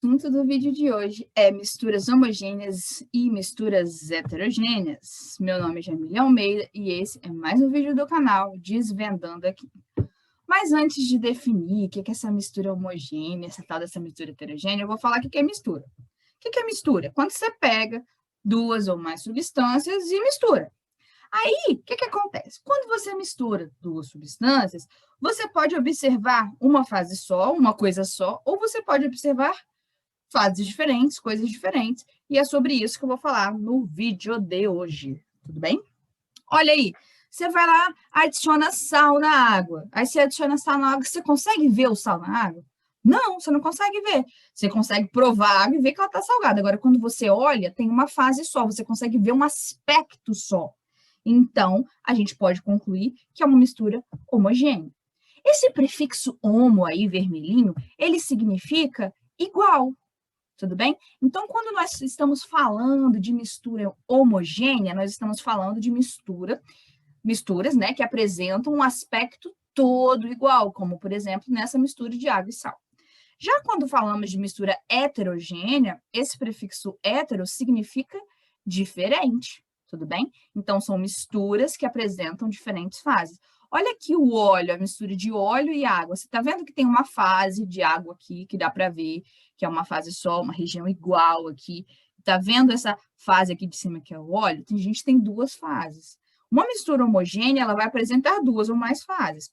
O assunto do vídeo de hoje é misturas homogêneas e misturas heterogêneas. Meu nome é Jamília Almeida e esse é mais um vídeo do canal Desvendando Aqui. Mas antes de definir o que é essa mistura homogênea, essa tal dessa mistura heterogênea, eu vou falar o que é mistura. O que é mistura? Quando você pega duas ou mais substâncias e mistura. Aí, o que acontece? Quando você mistura duas substâncias, você pode observar uma fase só, uma coisa só, ou você pode observar fases diferentes, coisas diferentes, e é sobre isso que eu vou falar no vídeo de hoje, tudo bem? Olha aí, você vai lá, adiciona sal na água, aí você adiciona sal na água, você consegue ver o sal na água? Não, você não consegue ver. Você consegue provar a água e ver que ela está salgada. Agora, quando você olha, tem uma fase só, você consegue ver um aspecto só. Então, a gente pode concluir que é uma mistura homogênea. Esse prefixo homo aí, vermelhinho, ele significa igual, tudo bem? Então, quando nós estamos falando de mistura homogênea, nós estamos falando de misturas, né, que apresentam um aspecto todo igual, como, por exemplo, nessa mistura de água e sal. Já quando falamos de mistura heterogênea, esse prefixo hetero significa diferente, tudo bem? Então, são misturas que apresentam diferentes fases. Olha aqui o óleo, a mistura de óleo e água. Você está vendo que tem uma fase de água aqui, que dá para ver, que é uma fase só, uma região igual aqui. Está vendo essa fase aqui de cima, que é o óleo? Tem gente que tem duas fases. Uma mistura homogênea, ela vai apresentar duas ou mais fases.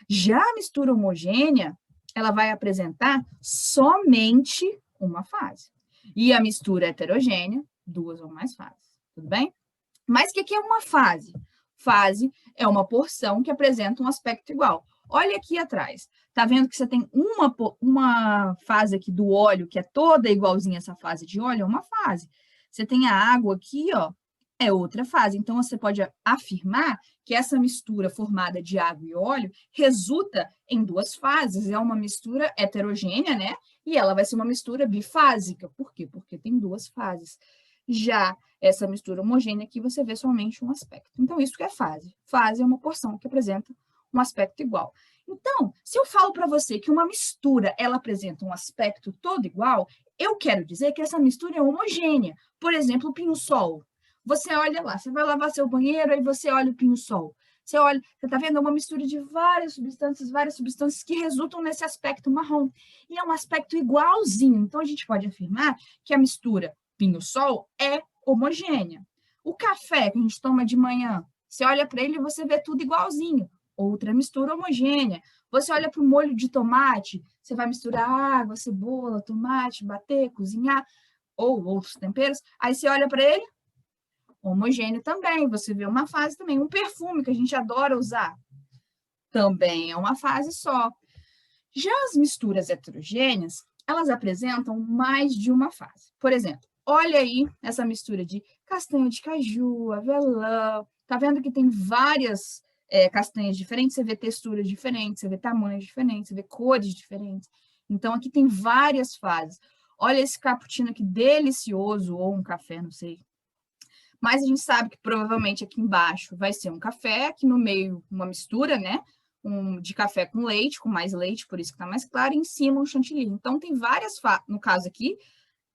Já a mistura homogênea, ela vai apresentar somente uma fase. E a mistura heterogênea, duas ou mais fases. Tudo bem? Mas o que é uma fase? Fase é uma porção que apresenta um aspecto igual. Olha aqui atrás. Tá vendo que você tem uma fase aqui do óleo, que é toda igualzinha essa fase de óleo? É uma fase. Você tem a água aqui, ó, é outra fase. Então, você pode afirmar que essa mistura formada de água e óleo resulta em duas fases. É uma mistura heterogênea, né? E ela vai ser uma mistura bifásica. Por quê? Porque tem duas fases. Já essa mistura homogênea aqui, você vê somente um aspecto. Então, isso que é fase. Fase é uma porção que apresenta um aspecto igual. Então, se eu falo para você que uma mistura, ela apresenta um aspecto todo igual, eu quero dizer que essa mistura é homogênea. Por exemplo, o pinho-sol. Você olha lá, você vai lavar seu banheiro, aí você olha o pinho-sol. Você olha, você está vendo uma mistura de várias substâncias que resultam nesse aspecto marrom. E é um aspecto igualzinho. Então, a gente pode afirmar que a mistura pinho-sol é homogênea. O café que a gente toma de manhã, você olha para ele e você vê tudo igualzinho. Outra mistura homogênea. Você olha para o molho de tomate, você vai misturar água, cebola, tomate, bater, cozinhar, ou outros temperos. Aí você olha para ele, homogêneo também. Você vê uma fase também. Um perfume que a gente adora usar, também é uma fase só. Já as misturas heterogêneas, elas apresentam mais de uma fase. Por exemplo, olha aí essa mistura de castanha de caju, avelã. Tá vendo que tem várias castanhas diferentes? Você vê texturas diferentes, você vê tamanhos diferentes, você vê cores diferentes. Então, aqui tem várias fases. Olha esse cappuccino aqui delicioso, ou um café, não sei. Mas a gente sabe que provavelmente aqui embaixo vai ser um café, aqui no meio uma mistura, né? De café com leite, com mais leite, por isso que está mais claro, e em cima um chantilly. Então, tem várias fases. No caso aqui,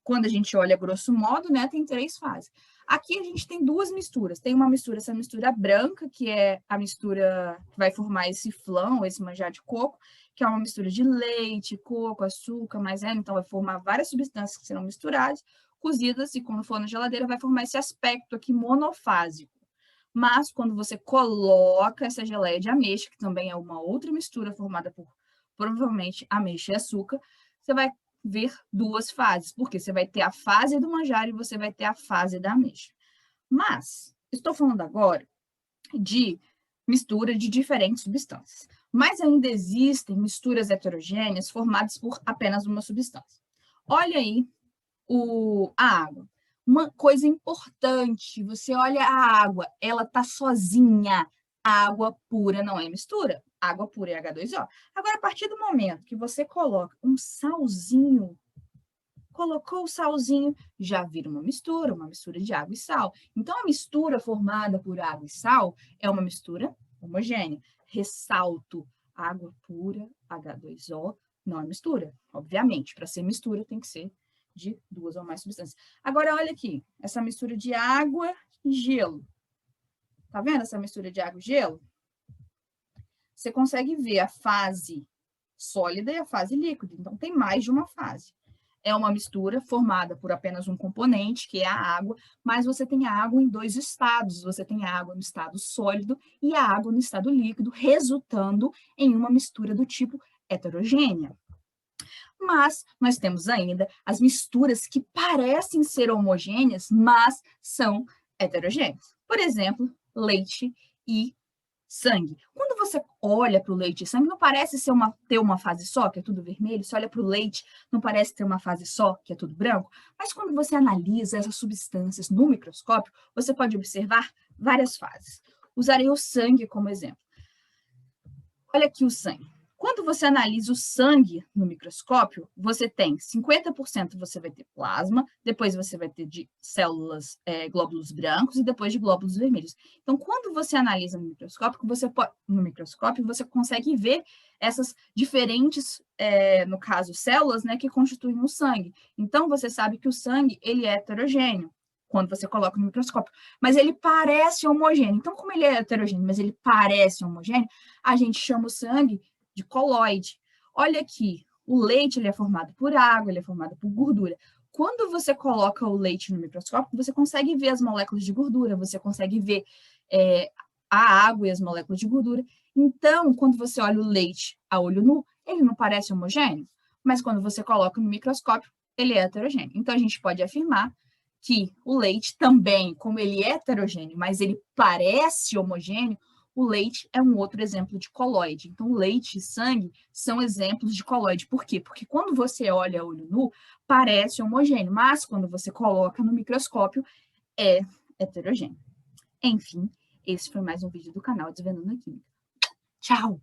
quando a gente olha grosso modo, né, tem três fases. Aqui a gente tem duas misturas. Tem uma mistura, essa mistura branca, que é a mistura que vai formar esse flan, esse manjar de coco, que é uma mistura de leite, coco, açúcar, maisena, então vai formar várias substâncias que serão misturadas, cozidas, e quando for na geladeira vai formar esse aspecto aqui monofásico. Mas quando você coloca essa geleia de ameixa, que também é uma outra mistura formada por provavelmente ameixa e açúcar, você vai ver duas fases, porque você vai ter a fase do manjar e você vai ter a fase da ameixa. Mas estou falando agora de mistura de diferentes substâncias. Mas ainda existem misturas heterogêneas formadas por apenas uma substância. Olha aí a água. Uma coisa importante, você olha a água, ela está sozinha. Água pura não é mistura. Água pura é H2O. Agora, a partir do momento que você coloca um salzinho, colocou o salzinho, já vira uma mistura de água e sal. Então, a mistura formada por água e sal é uma mistura homogênea. Ressalto, água pura, H2O, Não é mistura, obviamente. Para ser mistura, tem que ser de 2 ou mais substâncias. Agora, olha aqui, essa mistura de água e gelo. Tá vendo essa mistura de água e gelo? Você consegue ver a fase sólida e a fase líquida. Então, tem mais de uma fase. É uma mistura formada por apenas um componente, que é a água, mas você tem a água em 2 estados. Você tem a água no estado sólido e a água no estado líquido, resultando em uma mistura do tipo heterogênea. Mas nós temos ainda as misturas que parecem ser homogêneas, mas são heterogêneas. Por exemplo, leite e sangue. Quando você olha para o leite e sangue, não parece ter uma fase só, que é tudo vermelho? Você olha para o leite, não parece ter uma fase só, que é tudo branco? Mas quando você analisa essas substâncias no microscópio, você pode observar várias fases. Usarei o sangue como exemplo. Olha aqui o sangue. Quando você analisa o sangue no microscópio, você tem 50% você vai ter plasma, depois você vai ter de células, glóbulos brancos e depois de glóbulos vermelhos. Então, quando você analisa no microscópio, você consegue ver essas diferentes, no caso, células, né, que constituem o sangue. Então, você sabe que o sangue ele é heterogêneo quando você coloca no microscópio, mas ele parece homogêneo. Então, como ele é heterogêneo, mas ele parece homogêneo, a gente chama o sangue de coloide. Olha aqui, o leite ele é formado por água, ele é formado por gordura. Quando você coloca o leite no microscópio, você consegue ver as moléculas de gordura, você consegue ver a água e as moléculas de gordura. Então, quando você olha o leite a olho nu, ele não parece homogêneo, mas quando você coloca no microscópio, ele é heterogêneo. Então, a gente pode afirmar que o leite também, como ele é heterogêneo, mas ele parece homogêneo, o leite é um outro exemplo de coloide. Então, leite e sangue são exemplos de coloide. Por quê? Porque quando você olha a olho nu, parece homogêneo, mas quando você coloca no microscópio, é heterogêneo. Enfim, esse foi mais um vídeo do canal Desvendando a Química. Tchau!